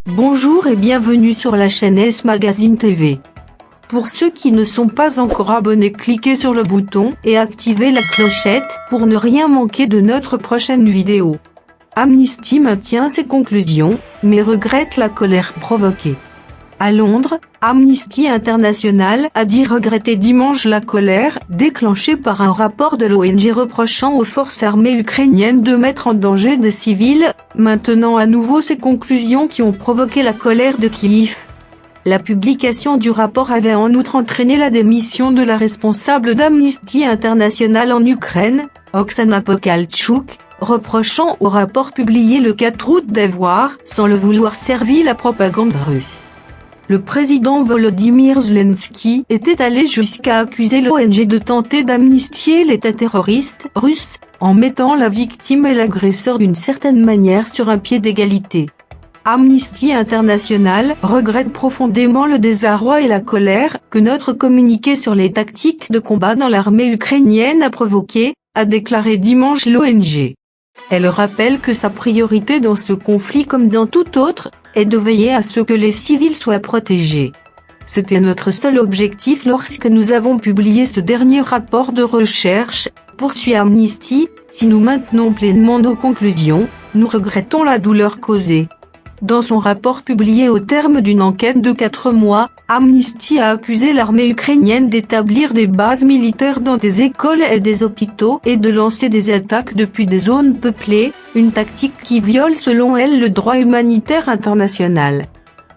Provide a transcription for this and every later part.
Bonjour et bienvenue sur la chaîne S Magazine TV. Pour ceux qui ne sont pas encore abonnés, cliquez sur le bouton et activez la clochette pour ne rien manquer de notre prochaine vidéo. Amnesty maintient ses conclusions, mais regrette la colère provoquée. À Londres, Amnesty International a dit regretter dimanche la colère déclenchée par un rapport de l'ONG reprochant aux forces armées ukrainiennes de mettre en danger des civils, maintenant à nouveau ces conclusions qui ont provoqué la colère de Kiev. La publication du rapport avait en outre entraîné la démission de la responsable d'Amnesty International en Ukraine, Oksana Pokaltchouk, reprochant au rapport publié le 4 août d'avoir, sans le vouloir, servi la propagande russe. Le président Volodymyr Zelensky était allé jusqu'à accuser l'ONG de tenter d'amnistier l'État terroriste russe, en mettant la victime et l'agresseur d'une certaine manière sur un pied d'égalité. Amnesty International regrette profondément le désarroi et la colère que notre communiqué sur les tactiques de combat dans l'armée ukrainienne a provoqué, a déclaré dimanche l'ONG. Elle rappelle que sa priorité dans ce conflit comme dans tout autre, est de veiller à ce que les civils soient protégés. C'était notre seul objectif lorsque nous avons publié ce dernier rapport de recherche, poursuit Amnesty. Si nous maintenons pleinement nos conclusions, nous regrettons la douleur causée. Dans son rapport publié au terme d'une enquête de 4 mois, Amnesty a accusé l'armée ukrainienne d'établir des bases militaires dans des écoles et des hôpitaux et de lancer des attaques depuis des zones peuplées, une tactique qui viole selon elle le droit humanitaire international.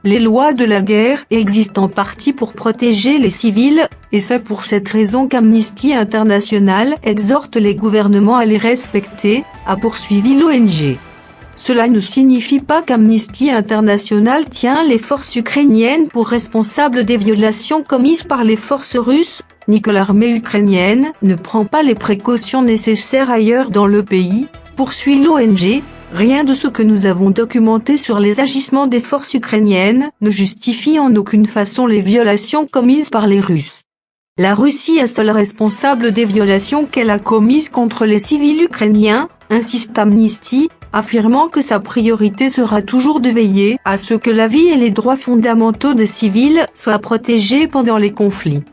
Les lois de la guerre existent en partie pour protéger les civils, et c'est pour cette raison qu'Amnesty International exhorte les gouvernements à les respecter, a poursuivi l'ONG. Cela ne signifie pas qu'Amnesty International tient les forces ukrainiennes pour responsables des violations commises par les forces russes, ni que l'armée ukrainienne ne prend pas les précautions nécessaires ailleurs dans le pays, poursuit l'ONG. Rien de ce que nous avons documenté sur les agissements des forces ukrainiennes ne justifie en aucune façon les violations commises par les Russes. La Russie est seule responsable des violations qu'elle a commises contre les civils ukrainiens, insiste Amnesty, affirmant que sa priorité sera toujours de veiller à ce que la vie et les droits fondamentaux des civils soient protégés pendant les conflits.